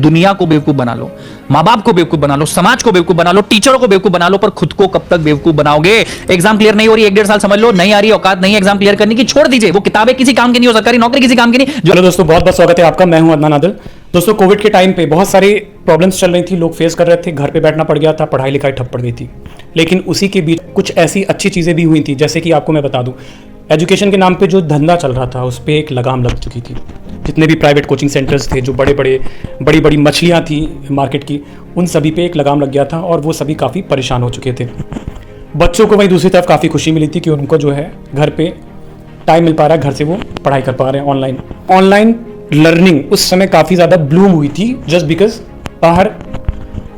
दुनिया को बेवकूफ बना लो, माँ बाप को बेवकूफ बना लो, समाज को बेवकूफ बना लो, टीचरों को बेवकूफ बना लो, पर खुद को कब तक बेवकूफ बनाओगे? एग्जाम क्लियर नहीं हो रही, 1-1.5 साल समझ लो, नहीं आ रही, औकात नहीं है एग्जाम क्लियर करने की, छोड़ दीजिए। वो किताबें किसी काम की नहीं हो, सरकारी नौकरी किसी काम की नहीं। हेलो दोस्तों, बहुत बहुत स्वागत है आपका। मैं हूं अदनान आदिल। दोस्तों, कोविड के टाइम पे बहुत सारी प्रॉब्लम्स चल रही थी, लोग फेस कर रहे थे, घर पे बैठना पड़ गया था, पढ़ाई लिखाई ठप पड़ गई थी। लेकिन उसी के बीच कुछ ऐसी अच्छी चीज़ें भी हुई थी, जैसे कि आपको मैं बता दूं, एजुकेशन के नाम पे जो धंधा चल रहा था उस पर एक लगाम लग चुकी थी। जितने भी प्राइवेट कोचिंग सेंटर्स थे, जो बड़ी बड़ी मछलियाँ थी मार्केट की, उन सभी पे एक लगाम लग गया था और वो सभी काफ़ी परेशान हो चुके थे। बच्चों को वहीं दूसरी तरफ काफ़ी खुशी मिली थी कि उनको जो है घर पे टाइम मिल पा रहा है, घर से वो पढ़ाई कर पा रहे हैं। ऑनलाइन लर्निंग उस समय काफ़ी ज़्यादा ब्लूम हुई थी, जस्ट बिकॉज बाहर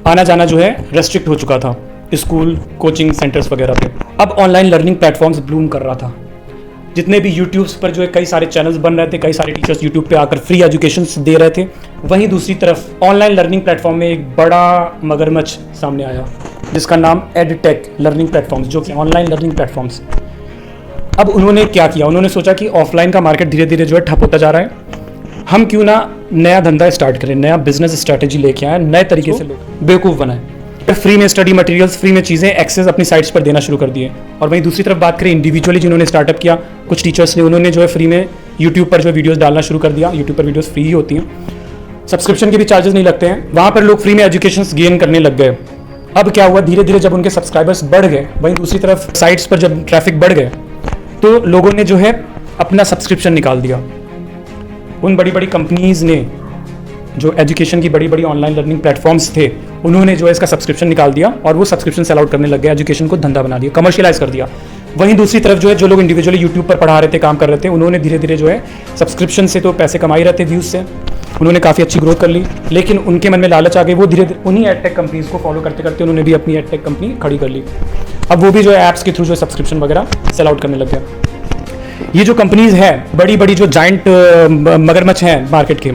आना जाना जो है रेस्ट्रिक्ट हो चुका था स्कूल कोचिंग सेंटर्स वगैरह पे। अब ऑनलाइन लर्निंग प्लेटफॉर्म्स ब्लूम कर रहा था। जितने भी यूट्यूब्स पर जो है कई सारे चैनल्स बन रहे थे, कई सारे टीचर्स यूट्यूब पे आकर फ्री एजुकेशन दे रहे थे। वहीं दूसरी तरफ ऑनलाइन लर्निंग प्लेटफॉर्म में एक बड़ा मगरमच्छ सामने आया, जिसका नाम एडटेक लर्निंग प्लेटफॉर्म्स, जो कि ऑनलाइन लर्निंग प्लेटफॉर्म्स। अब उन्होंने क्या किया? उन्होंने सोचा कि ऑफलाइन का मार्केट धीरे धीरे जो है ठप होता जा रहा है, हम क्यों ना नया धंधा स्टार्ट करें, नया बिजनेस स्ट्रैटेजी लेके आए, नए तरीके से लोग बेवकूफ़ बनाए। फ्री में स्टडी मटेरियल्स, फ्री में चीज़ें एक्सेस अपनी साइट्स पर देना शुरू कर दिए। और वहीं दूसरी तरफ बात करें इंडिविजुअली जिन्होंने स्टार्टअप किया, कुछ टीचर्स ने, उन्होंने जो है फ्री में यूट्यूब पर जो वीडियोस डालना शुरू कर दिया। यूट्यूब पर वीडियोस फ्री ही होती हैं, सब्सक्रिप्शन के भी चार्जेस नहीं लगते हैं। वहाँ पर लोग फ्री में एजुकेशन गेन करने लग गए। अब क्या हुआ, धीरे धीरे जब उनके सब्सक्राइबर्स बढ़ गए, वहीं दूसरी तरफ साइट्स पर जब ट्रैफिक बढ़ गए, तो लोगों ने जो है अपना सब्सक्रिप्शन निकाल दिया। उन बड़ी बड़ी कंपनीज ने, जो एजुकेशन की बड़ी बड़ी ऑनलाइन लर्निंग प्लेटफॉर्म्स थे, उन्होंने जो है इसका सब्सक्रिप्शन निकाल दिया और वो सब्सक्रिप्शन सेल आउट करने लग गए, एजुकेशन को धंधा बना दिया, कमर्शियलाइज कर दिया। वहीं दूसरी तरफ जो है जो लोग इंडिविजुअली यूट्यूब पर पढ़ा रहे थे, काम कर रहे थे, उन्होंने धीरे धीरे जो है सब्सक्रिप्शन से तो पैसे कमा ही रहे थे, व्यूज़ से, उन्होंने काफ़ी अच्छी ग्रोथ कर ली। लेकिन उनके मन में लालच आ गई, वो धीरे धीरे उन्हीं एडटेक कंपनीज को फॉलो करते करते उन्होंने भी अपनी एडटेक कंपनी खड़ी कर ली। अब वो भी जो है ऐप्स के थ्रू जो सब्सक्रिप्शन वगैरह सेल आउट करने लग गया। ये जो कंपनीज है, बड़ी बड़ी जो जाइंट मगरमच्छ हैं मार्केट के,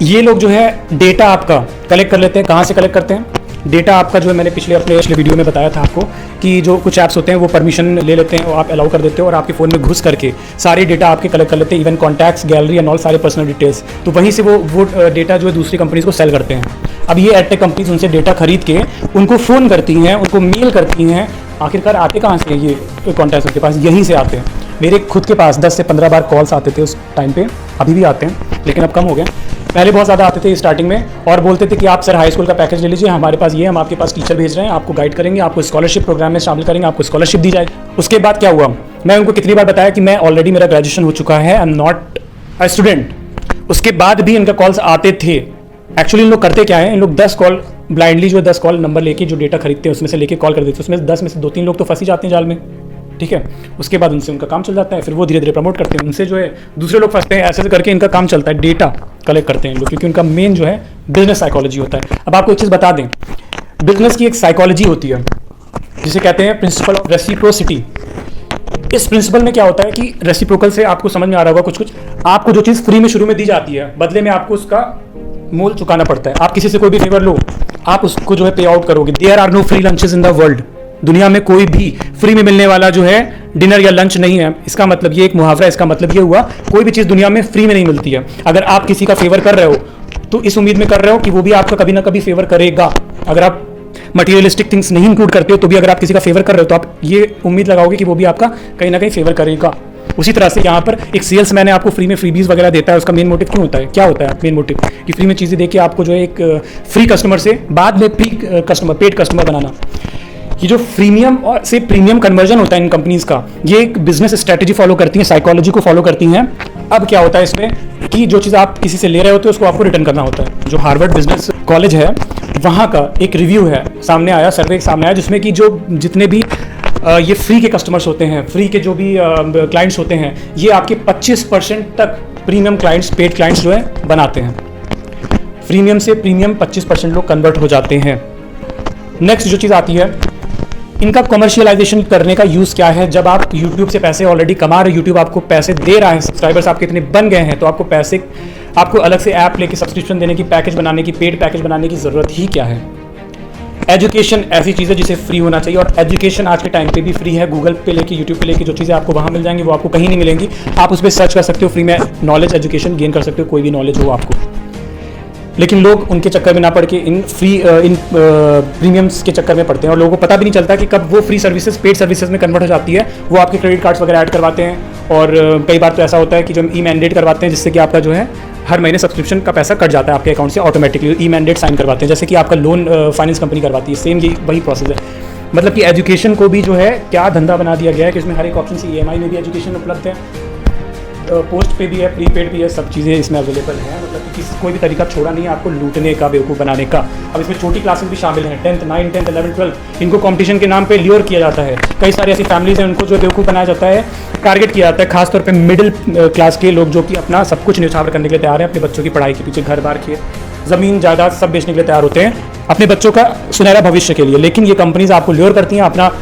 ये लोग जो है डेटा आपका कलेक्ट कर लेते हैं। कहाँ से कलेक्ट करते हैं डेटा आपका? जो है मैंने पिछले वीडियो में बताया था आपको कि जो कुछ ऐप्स होते हैं वो परमिशन ले लेते हैं और आप अलाउ कर देते हो और आपके फ़ोन में घुस करके सारे डेटा आपके कलेक्ट कर लेते हैं, even contacts, gallery and all, सारे पर्सनल डिटेल्स। तो वहीं से वो डेटा जो है दूसरी कंपनीज को सेल करते हैं। अब ये एडटेक कंपनीज उनसे डेटा खरीद के उनको फ़ोन करती हैं, उनको मेल करती हैं। आखिरकार आते कहाँ से ये कॉन्टैक्ट्स? उनके पास यहीं से आते हैं। मेरे खुद के पास 10 से 15 बार कॉल्स आते थे उस टाइम पे, अभी भी आते हैं लेकिन अब कम हो गए। पहले बहुत ज़्यादा आते थे स्टार्टिंग में और बोलते थे कि आप सर हाई स्कूल का पैकेज ले लीजिए, हमारे पास ये, हम आपके पास टीचर भेज रहे हैं, आपको गाइड करेंगे, आपको स्कॉलरशिप प्रोग्राम में शामिल करेंगे, आपको स्कॉलरशिप दी जाएगी। उसके बाद क्या हुआ, मैं उनको कितनी बार बताया कि मैं ऑलरेडी, मेरा ग्रेजुएशन हो चुका है, I am not a student. उसके बाद भी इनका कॉल्स आते थे। एक्चुअली इन लोग करते क्या है, इन लोग 10 कॉल ब्लाइंडली जो 10 कॉल नंबर लेके जो डेटा खरीदते हैं उसमें से लेके कॉल कर देते हैं। उसमें 10 में से 2-3 लोग तो फंस ही जाते हैं जाल में, ठीक है। उसके बाद उनसे उनका काम चल जाता है, फिर वो धीरे धीरे प्रमोट करते हैं, उनसे जो है दूसरे लोग फंसते हैं, ऐसे करके इनका काम चलता है। डेटा कलेक्ट करते हैं लोग, क्योंकि उनका मेन जो है बिजनेस साइकोलॉजी होता है। अब आपको एक चीज़ बता दें, बिजनेस की एक साइकोलॉजी होती है जिसे कहते हैं प्रिंसिपल ऑफ रेसिप्रोसिटी। इस प्रिंसिपल में क्या होता है कि रेसिप्रोकल से आपको समझ में आ रहा होगा कुछ, आपको जो चीज़ फ्री में शुरू में दी जाती है, बदले में आपको उसका मोल चुकाना पड़ता है। आप किसी से कोई भी फेवर लो, आप उसको जो है पे आउट करोगे। There are no free lunches in the world. दुनिया में कोई भी फ्री में मिलने वाला जो है डिनर या लंच नहीं है। इसका मतलब ये एक मुहावरा, इसका मतलब ये हुआ कोई भी चीज़ दुनिया में फ्री में नहीं मिलती है। अगर आप किसी का फेवर कर रहे हो तो इस उम्मीद में कर रहे हो कि वो भी आपका कभी ना कभी फेवर करेगा। अगर आप मटेरियलिस्टिक थिंग्स नहीं इंक्लूड करते हो तो भी अगर आप किसी का फेवर कर रहे हो तो आप ये उम्मीद लगाओगे कि वो भी आपका कहीं ना कहीं फेवर करेगा। उसी तरह से यहाँ पर एक सेल्समैन है, आपको फ्री में फ्रीबीज वगैरह देता है, उसका मेन मोटिव क्यों होता है? क्या होता है मेन मोटिव? कि फ्री में चीज़ें देके आपको जो है एक फ्री कस्टमर से बाद में पेड कस्टमर बनाना। ये जो फ्रीमियम और से प्रीमियम कन्वर्जन होता है इन कंपनीज का, ये एक बिजनेस स्ट्रेटेजी फॉलो करती हैं, साइकोलॉजी को फॉलो करती हैं। अब क्या होता है इसमें कि जो चीज़ आप किसी से ले रहे होते हो उसको आपको रिटर्न करना होता है। जो हार्वर्ड बिजनेस कॉलेज है, वहाँ का एक रिव्यू है सामने आया, सर्वे सामने आया, जिसमें कि जो जितने भी ये फ्री के कस्टमर्स होते हैं, फ्री के जो भी क्लाइंट्स होते हैं, ये आपके 25% तक प्रीमियम क्लाइंट्स, पेड क्लाइंट्स जो है बनाते हैं। प्रीमियम से प्रीमियम 25% लोग कन्वर्ट हो जाते हैं। नेक्स्ट जो चीज़ आती है, इनका कमर्शियलाइजेशन करने का यूज़ क्या है? जब आप यूट्यूब से पैसे ऑलरेडी कमा रहे हो, यूट्यूब आपको पैसे दे रहा है, सब्सक्राइबर्स आपके इतने बन गए हैं, तो आपको अलग से ऐप लेके सब्सक्रिप्शन देने की, पैकेज बनाने की, पेड पैकेज बनाने की ज़रूरत ही क्या है? एजुकेशन ऐसी चीज़ है जिसे फ्री होना चाहिए, और एजुकेशन आज के टाइम पे भी फ्री है। गूगल पे लेके, यूट्यूब पे लेके जो चीज़ें आपको वहाँ मिल जाएंगी वो आपको कहीं नहीं मिलेंगी। आप उस पर सर्च कर सकते हो, फ्री में नॉलेज, एजुकेशन गेन कर सकते हो, कोई भी नॉलेज हो आपको। लेकिन लोग उनके चक्कर में ना पड़ के इन प्रीमियम्स के चक्कर में पड़ते हैं और लोगों को पता भी नहीं चलता कि कब वो फ्री सर्विसेज पेड सर्विसेज में कन्वर्ट हो जाती है। वो आपके क्रेडिट कार्ड्स वगैरह ऐड करवाते हैं और कई बार तो ऐसा होता है कि जो ई मैंडेट करवाते हैं जिससे कि आपका जो है हर महीने सब्सक्रिप्शन का पैसा कट जाता है आपके अकाउंट से ऑटोमेटिकली। ई मैंडेट साइन करवाते हैं जैसे कि आपका लोन फाइनेंस कंपनी करवाती है, सेम ये वही प्रोसेस है। मतलब कि एजुकेशन को भी जो है क्या धंधा बना दिया गया है कि इसमें हर एक ऑप्शन से EMI में भी एजुकेशन उपलब्ध है, पोस्ट पे भी है, प्रीपेड भी है, सब चीज़ें इसमें अवेलेबल हैं। मतलब कि किसी कोई भी तरीका छोड़ा नहीं है आपको लूटने का, बेवकूफ़ बनाने का। अब इसमें छोटी क्लासेस भी शामिल हैं, 10th 9th 10th 11th 12th, इनको कंपटीशन के नाम पे ल्योर किया जाता है। कई सारी ऐसी फैमिलीज हैं उनको जो बेवकूफ़ बनाया जाता है, टारगेट किया जाता है, खासतौर पे मिडिल क्लास के लोग जो कि अपना सब कुछ न्यौछावर करने के लिए तैयार हैं, अपने बच्चों की पढ़ाई के पीछे घर बार खेत ज़मीन जायदाद सब बेचने के लिए तैयार होते हैं अपने बच्चों का सुनहरा भविष्य के लिए। लेकिन ये कंपनीज आपको ल्योर करती हैं, अपना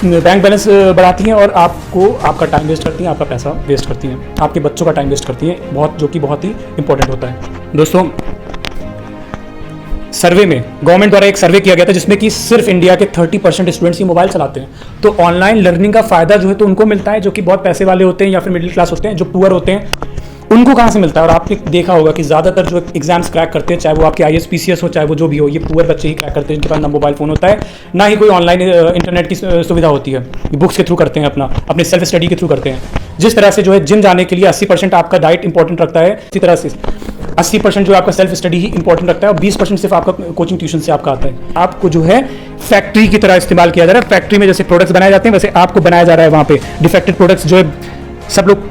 बैंक बैलेंस बढ़ाती हैं और आपको आपका टाइम वेस्ट करती हैं, आपका पैसा वेस्ट करती हैं, आपके बच्चों का टाइम वेस्ट करती हैं, बहुत जो कि बहुत ही इंपॉर्टेंट होता है। दोस्तों, सर्वे में गवर्नमेंट द्वारा एक सर्वे किया गया था जिसमें कि सिर्फ इंडिया के 30% स्टूडेंट्स ही मोबाइल चलाते हैं। तो ऑनलाइन लर्निंग का फायदा जो है तो उनको मिलता है जो कि बहुत पैसे वाले होते हैं या फिर मिडिल क्लास होते हैं, जो पुअर होते हैं उनको कहाँ से मिलता है। और आपने देखा होगा कि ज़्यादातर जो एग्जाम्स क्रैक करते हैं, चाहे वो आपके IAS PCS हो, चाहे वो जो भी हो, ये पुअर बच्चे ही क्रैक करते हैं जिनके पास ना मोबाइल फ़ोन होता है, ना ही कोई ऑनलाइन इंटरनेट की सुविधा होती है। बुक्स के थ्रू करते हैं, अपने सेल्फ स्टडी के थ्रू करते हैं। जिस तरह से जो है जिम जाने के लिए 80% आपका डाइट इंपॉर्टेंट रखता है, इसी तरह से 80% जो आपका सेल्फ स्टडी ही इंपॉर्टेंट रखता है और 20% सिर्फ आपका कोचिंग ट्यूशन से आपका आता है। आपको जो है फैक्ट्री की तरह इस्तेमाल किया जा रहा है। फैक्ट्री में जैसे प्रोडक्ट्स बनाए जाते हैं वैसे आपको बनाया जा रहा है वहाँ पे। डिफेक्टेड प्रोडक्ट्स जो है सब लोग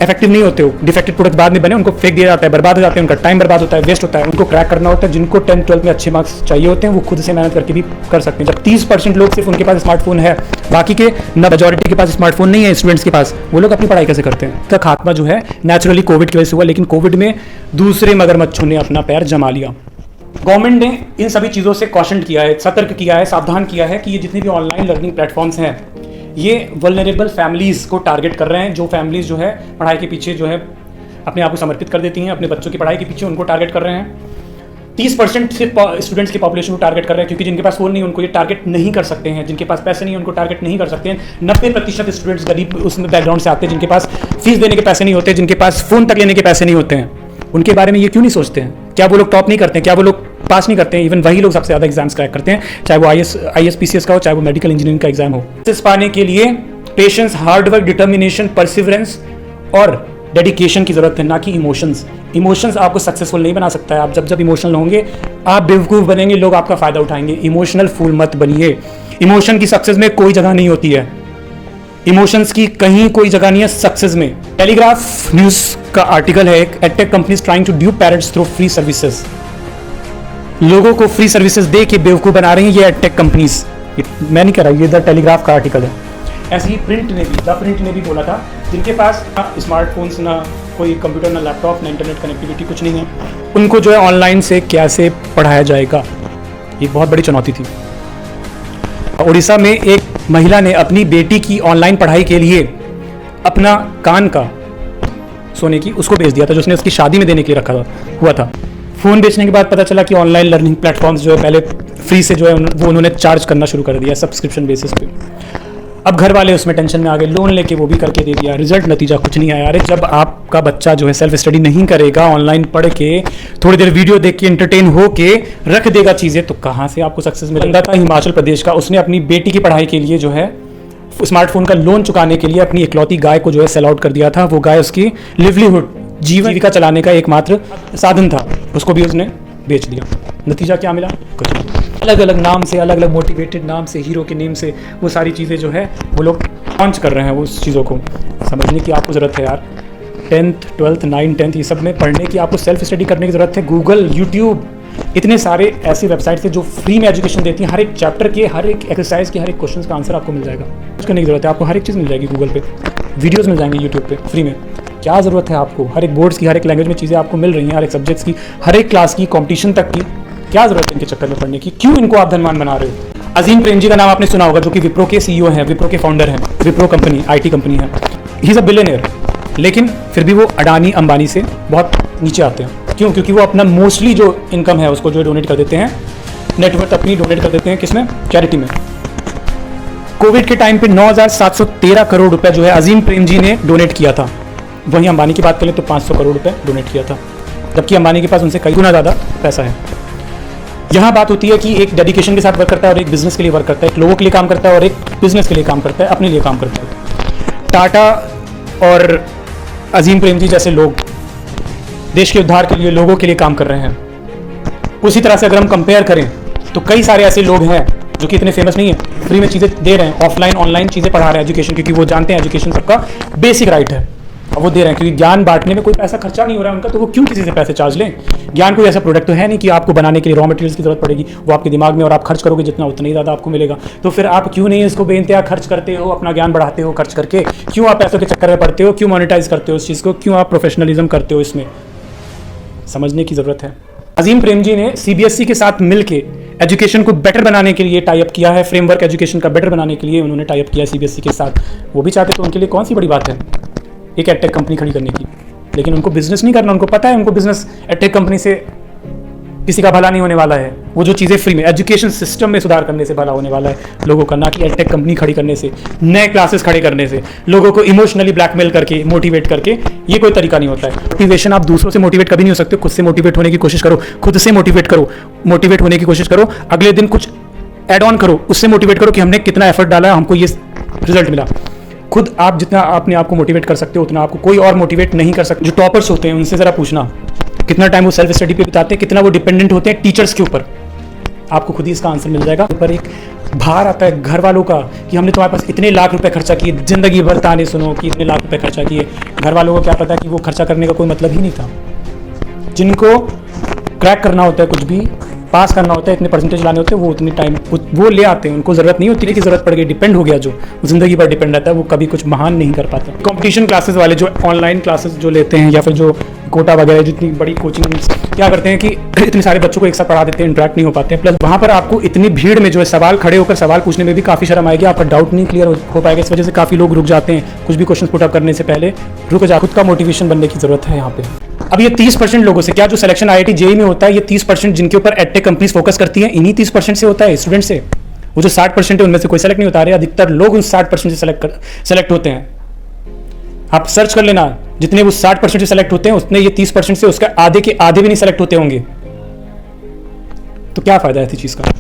इफेक्टिव नहीं होते हो, डिफेक्टेड प्रोडक्ट बाद में बने उनको फेंक दिया जाता है, बर्बाद हो जाते हैं, उनका टाइम बर्बाद होता है, वेस्ट होता है। उनको क्रैक करना होता है। जिनको 10th 12th में अच्छे मार्क्स चाहिए होते हैं वो खुद से मेहनत करके भी कर सकते हैं। जब 30% लोग सिर्फ उनके पास स्मार्टफोन है, बाकी के न मेजॉरिटी के पास स्मार्टफोन नहीं है स्टूडेंट्स के पास, वो लोग अपनी पढ़ाई कैसे करते हैं। इसका खात्मा जो है नेचुरली कोविड की वजह से हुआ, लेकिन कोविड में दूसरे मगरमच्छों ने अपना पैर जमा लिया। गवर्नमेंट ने इन सभी चीज़ों से कॉशन किया है, सतर्क किया है, सावधान किया है कि ये जितने भी ऑनलाइन लर्निंग प्लेटफॉर्म्स हैं ये वल्नरेबल फैमिलीज को टारगेट कर रहे हैं। जो फैमिलीज जो है पढ़ाई के पीछे जो है अपने आप को समर्पित कर देती हैं, अपने बच्चों की पढ़ाई के पीछे उनको टारगेट कर रहे हैं। 30% सिर्फ स्टूडेंट्स की पॉपुलेशन को टारगेट कर रहे हैं, क्योंकि जिनके पास फ़ोन नहीं उनको ये टारगेट नहीं कर सकते हैं, जिनके पास पैसे नहीं उनको टारगेट नहीं कर सकते हैं। 90% स्टूडेंट्स गरीब उस बैकग्राउंड से आते हैं, जिनके पास फीस देने के पैसे नहीं होते, जिनके पास फ़ोन तक लेने के पैसे नहीं होते हैं। उनके बारे में ये क्यों नहीं सोचते हैं? क्या वो लोग टॉप नहीं करते हैं? क्या वो लोग पास नहीं करते हैं? इवन वही लोग सबसे ज़्यादा एग्जाम्स क्रैक करते हैं, चाहे वो IAS PCS का हो, चाहे वो मेडिकल इंजीनियरिंग का एग्जाम हो। सक्सेस पाने के लिए पेशेंस, हार्डवर्क, डिटर्मिनेशन, परसिवरेंस और डेडिकेशन की जरूरत है, ना कि इमोशंस। इमोशंस आपको सक्सेसफुल नहीं बना सकता है। आप जब इमोशनल होंगे आप बेवकूफ़ बनेंगे, लोग आपका फ़ायदा उठाएंगे। इमोशनल फूल मत बनिए। इमोशन की सक्सेस में कोई जगह नहीं होती है, इमोशंस की कहीं कोई जगह नहीं है सक्सेस में। टेलीग्राफ न्यूज़ का आर्टिकल है, एक edtech companies trying to dupe parents through free services. लोगों को फ्री सर्विसेज दे के बेवकूफ़ बना रही हैं ये एडटेक कंपनीज। मैं नहीं कह रहा, ये द टेलीग्राफ का आर्टिकल है। ऐसे ही प्रिंट ने भी बोला था, जिनके पास ना स्मार्टफोन्स, ना कोई कंप्यूटर, ना लैपटॉप, ना इंटरनेट कनेक्टिविटी, कुछ नहीं है, उनको जो है ऑनलाइन से कैसे पढ़ाया जाएगा, ये बहुत बड़ी चुनौती थी। उड़ीसा में एक महिला ने अपनी बेटी की ऑनलाइन पढ़ाई के लिए अपना कान का सोने की उसको बेच दिया था, जो उसने उसकी शादी में देने के लिए रखा हुआ था। फ़ोन बेचने के बाद पता चला कि ऑनलाइन लर्निंग प्लेटफॉर्म्स जो है पहले फ्री से जो है वो उन्होंने चार्ज करना शुरू कर दिया सब्सक्रिप्शन बेसिस पे। अब घर वाले उसमें टेंशन में आ गए, लोन लेके वो भी करके दे दिया। रिजल्ट नतीजा कुछ नहीं आया। अरे जब आपका बच्चा जो है सेल्फ स्टडी नहीं करेगा, ऑनलाइन पढ़ के थोड़ी देर वीडियो देख के एंटरटेन हो के रख देगा चीज़ें, तो कहाँ से आपको सक्सेस मिलेगा। था हिमाचल प्रदेश का, उसने अपनी बेटी की पढ़ाई के लिए जो है स्मार्टफोन का लोन चुकाने के लिए अपनी इकलौती गाय को जो है सेल आउट कर दिया था। वो गाय उसकी लिवलीहुड, जीविका चलाने का एकमात्र साधन था, उसको भी उसने बेच दिया। नतीजा क्या मिला? कुछ नहीं। अलग अलग नाम से, अलग अलग मोटिवेटेड नाम से, हीरो के नेम से वो सारी चीज़ें जो है वो लोग लॉन्च कर रहे हैं। उस चीज़ों को समझने की आपको ज़रूरत है यार। 10th 12th 9th 10th ये सब में पढ़ने की आपको सेल्फ स्टडी करने की ज़रूरत है। गूगल, यूट्यूब, इतने सारे ऐसी वेबसाइट्स हैं जो फ्री में एजुकेशन देती हैं। हर एक चैप्टर के, हर एक एक्सरसाइज के, हर एक क्वेश्चन का आंसर आपको मिल जाएगा। कुछ करने की ज़रूरत है आपको, हर एक चीज़ मिल जाएगी गूगल पे, वीडियोज़ मिल जाएंगे यूट्यूब पे फ्री में। क्या ज़रूरत है आपको? हर एक बोर्ड्स की, हर एक लैंग्वेज में चीज़ें आपको मिल रही हैं, हर एक सब्जेक्ट्स की, हर एक क्लास की, कॉम्पिटिशन तक की। क्या ज़रूरत है इनके चक्कर में पढ़ने की? क्यों इनको आप धनवान बना रहे हो? अजीम प्रेमजी का नाम आपने सुना होगा, जो कि विप्रो के CEO हैं, विप्रो के फाउंडर हैं। विप्रो कंपनी IT कंपनी है। ही इज़ अ बिलियनियर, लेकिन फिर भी वो अडानी अंबानी से बहुत नीचे आते हैं। क्यों? क्योंकि वो अपना मोस्टली जो इनकम है उसको जो डोनेट कर देते हैं, नेटवर्थ अपनी डोनेट कर देते हैं किसमें? चैरिटी में। कोविड के टाइम पे 9,713 करोड़ रुपए जो है अजीम प्रेमजी ने डोनेट किया था। वहीं अंबानी की बात करें तो 500 करोड़ रुपए डोनेट किया था। जबकि अंबानी के पास उनसे कई गुना ज़्यादा पैसा है। यहाँ बात होती है कि एक डेडिकेशन के साथ वर्क करता है और एक बिजनेस के लिए वर्क करता है, एक लोगों के लिए काम करता है और एक बिजनेस के लिए काम करता है, अपने लिए काम करता है। टाटा और अजीम प्रेमजी जैसे लोग देश के उद्धार के लिए, लोगों के लिए काम कर रहे हैं। उसी तरह से अगर हम कंपेयर करें तो कई सारे ऐसे लोग हैं जो कि इतने फेमस नहीं है, फ्री में चीज़ें दे रहे हैं, ऑफलाइन ऑनलाइन चीज़ें पढ़ा रहे हैं एजुकेशन, क्योंकि वो जानते हैं एजुकेशन सबका बेसिक राइट है और वो दे रहे हैं, क्योंकि ज्ञान बांटने में कोई पैसा खर्चा नहीं हो रहा है उनका, तो वो क्यों किसी से पैसे चार्ज लें। ज्ञान कोई ऐसा प्रोडक्ट तो है नहीं कि आपको बनाने के लिए रॉ मटेरियल्स की जरूरत पड़ेगी, वो आपके दिमाग में, और आप खर्च करोगे जितना उतना ही ज़्यादा आपको मिलेगा। तो फिर आप क्यों नहीं इसको बेइंतहा खर्च करते हो, अपना ज्ञान बढ़ाते हो खर्च करके, क्यों आप पैसों के चक्कर में पड़ते हो, क्यों मोनेटाइज करते हो इस चीज़ को, क्यों आप प्रोफेशनलिज्म करते हो, इसमें समझने की ज़रूरत है। अजीम प्रेमजी ने सीबीएसई के साथ मिलके एजुकेशन को बेटर बनाने के लिए टाई अप किया है, फ्रेमवर्क एजुकेशन का बेटर बनाने के लिए उन्होंने टाई अप किया है सीबीएसई के साथ। वो भी चाहते तो उनके लिए कौन सी बड़ी बात है एक एडटेक कंपनी खड़ी करने की, लेकिन उनको बिजनेस नहीं करना, उनको पता है उनको बिजनेस एडटेक कंपनी से किसी का भला नहीं होने वाला है। वो जो चीज़ें फ्री में एजुकेशन सिस्टम में सुधार करने से भला होने वाला है लोगों का, ना कि एडटेक कंपनी खड़ी करने से, नए क्लासेस खड़े करने से, लोगों को इमोशनली ब्लैकमेल करके, मोटिवेट करके। ये कोई तरीका नहीं होता है। मोटिवेशन आप दूसरों से मोटिवेट कभी नहीं हो सकते, खुद से मोटिवेट होने की कोशिश करो, खुद से मोटिवेट करो, मोटिवेट होने की कोशिश करो, अगले दिन कुछ एड ऑन करो, उससे मोटिवेट करो कि हमने कितना एफर्ट डाला, हमको ये रिजल्ट मिला। खुद आप जितना अपने आप को मोटिवेट कर सकते हो उतना आपको कोई और मोटिवेट नहीं कर सकते। जो टॉपर्स होते हैं उनसे ज़रा पूछना कितना टाइम वो सेल्फ स्टडी पे बिताते हैं, कितना वो डिपेंडेंट होते हैं टीचर्स के ऊपर, आपको खुद ही इसका आंसर मिल जाएगा। ऊपर एक भार आता है घर वालों का कि हमने तुम्हारे पास इतने लाख रुपए खर्चा किए, जिंदगी भर ताने सुनो कि इतने लाख रुपए खर्चा किए। घर वालों को क्या पता कि वो खर्चा करने का कोई मतलब ही नहीं था। जिनको क्रैक करना होता है, कुछ भी पास करना होता है, इतने परसेंटेज लाने होते हैं, वो उतनी टाइम वो ले आते हैं, उनको ज़रूरत नहीं होती कि ज़रूरत पड़ गई, डिपेंड हो गया जो ज़िंदगी पर डिपेंड रहता है, वो कभी कुछ महान नहीं कर पाता। कंपटीशन क्लासेस वाले जो ऑनलाइन क्लासेस जो लेते हैं या फिर जो कोटा वगैरह जितनी बड़ी कोचिंग क्या करते हैं कि इतने सारे बच्चों को एक साथ पढ़ा देते हैं, इंटरेक्ट नहीं हो पाते हैं। प्लस वहाँ पर आपको इतनी भीड़ में जो है सवाल खड़े होकर सवाल पूछने में भी काफ़ी शर्म आएगी, आपका डाउट नहीं क्लियर हो पाएगा। इस वजह से काफ़ी लोग रुक जाते हैं, कुछ भी क्वेश्चन पुटअप करने से पहले रुक जा। खुद का मोटिवेशन बनने की ज़रूरत है यहाँ पे। अब ये 30% लोगों से क्या जो सिलेक्शन IIT JEE में होता है, ये 30% जिनके ऊपर एडटेक कंपनीज फोकस करती हैं, इन्हीं 30% से होता है स्टूडेंट से। वो जो 60% है उनमें से कोई सेलेक्ट नहीं होता है, अधिकतर लोग उन 60% से सेलेक्ट होते हैं। आप सर्च कर लेना, जितने वो 60% से सेलेक्ट होते हैं उतने ये 30% से उसका आधे के आधे भी नहीं सेलेक्ट होते होंगे। तो क्या फायदा है इस चीज़ का?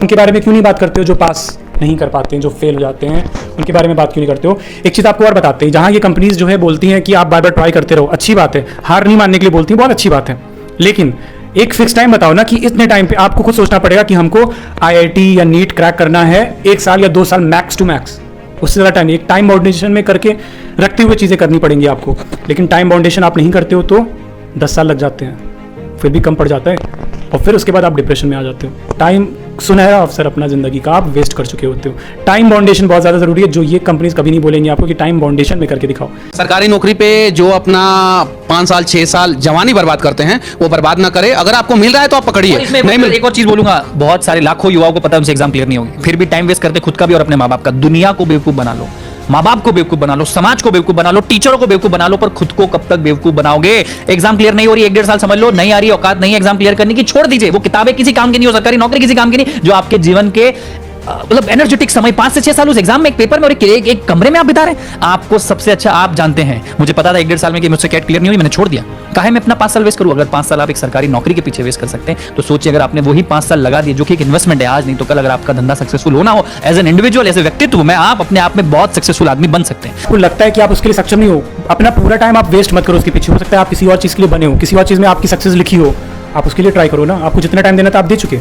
उनके बारे में क्यों नहीं बात करते हो जो पास नहीं कर पाते हैं, जो फेल हो जाते हैं, उनके बारे में बात क्यों नहीं करते हो? एक चीज़ आपको और बताते हैं, जहाँ ये कंपनीज जो है बोलती हैं कि आप बार बार ट्राई करते रहो, अच्छी बात है, हार नहीं मानने के लिए बोलती हैं, बहुत अच्छी बात है, लेकिन एक फिक्स टाइम बताओ ना कि इतने टाइम पे आपको खुद सोचना पड़ेगा कि हमको IIT या नीट क्रैक करना है 1 साल या 2 साल मैक्स टू मैक्स, उससे ज़्यादा टाइम एक टाइम बाउंडेशन में करके रखते हुए चीज़ें करनी पड़ेंगी आपको। लेकिन टाइम बाउंडेशन आप नहीं करते हो तो 10 साल लग जाते हैं, फिर भी कम पड़ जाता है, और फिर उसके बाद आप डिप्रेशन में आ जाते हो। टाइम सुनहरा अवसर अपना ज़िंदगी का आप वेस्ट कर चुके होते हो। टाइम बाउंडेशन बहुत ज़्यादा ज़रूरी है, जो ये कंपनीज कभी नहीं बोलेंगी आपको कि टाइम बाउंडेशन में करके दिखाओ। सरकारी नौकरी पे जो अपना 5 साल 6 साल जवानी बर्बाद करते हैं वो बर्बाद ना करे। अगर आपको मिल रहा है तो आप पकड़िए, नहीं मिल एक और चीज बोलूंगा, बहुत सारे लाखों युवाओं को पता है उनसे एग्जाम क्लियर नहीं होगी, फिर भी टाइम वेस्ट करते खुद का भी और अपने माँ बाप का। दुनिया को बेवकूफ बना लो, माँ बाप को बेवकूफ बना लो, समाज को बेवकूफ बना लो, टीचरों को बेवकूफ बना लो, पर खुद को कब तक बेवकूफ बनाओगे? एग्जाम क्लियर नहीं हो रही, 1-1.5 साल समझ लो, नहीं आ रही, औकात नहीं है एग्जाम क्लियर करने की, छोड़ दीजिए। वो किताबें किसी काम की नहीं हो, सरकारी नौकरी किसी काम की नहीं, जो आपके जीवन के मतलब एनर्जेटिक समय 5 से 6 साल उस एग्जाम में, एक पेपर में और एक कमरे में आप बिता रहे हैं। आपको सबसे अच्छा आप जानते हैं, मुझे पता था 1-1.5 साल में कि मुझसे कैट क्लियर नहीं हुई, मैंने छोड़ दिया। काहे मैं अपना 5 साल वेस्ट करूं? अगर 5 साल आप एक सरकारी नौकरी के पीछे वेस्ट कर सकते हैं तो सोचिए अगर आपने वही 5 साल लगा दिए, जो कि एक इन्वेस्टमेंट है, आज नहीं तो कल अगर आपका धंधा सक्सेसफुल होना हो, as an individual, as a व्यक्तित्व में आप अपने आप में बहुत सक्सेसफुल आदमी बन सकते हैं। आपको लगता है कि आप उसके लिए सक्षम नहीं हो, अपना पूरा टाइम आप वेस्ट मत करो उसके पीछे। हो सकता है आप किसी और चीज़ के लिए बने हो, किसी और चीज़ में आपकी सक्सेस लिखी हो, आप उसके लिए ट्राई करो ना। आपको जितना टाइम देना था आप दे चुके,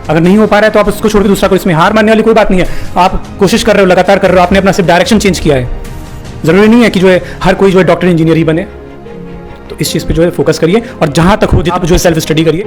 अगर नहीं हो पा रहा है तो आप उसको छोड़ के दूसरा करो। इसमें हार मानने वाली कोई बात नहीं है, आप कोशिश कर रहे हो, लगातार कर रहे हो, आपने अपना सिर्फ डायरेक्शन चेंज किया है। ज़रूरी नहीं है कि जो है हर कोई जो है डॉक्टर इंजीनियर ही बने, तो इस चीज़ पे जो है फोकस करिए, और जहाँ तक हो आप जो है सेल्फ स्टडी करिए।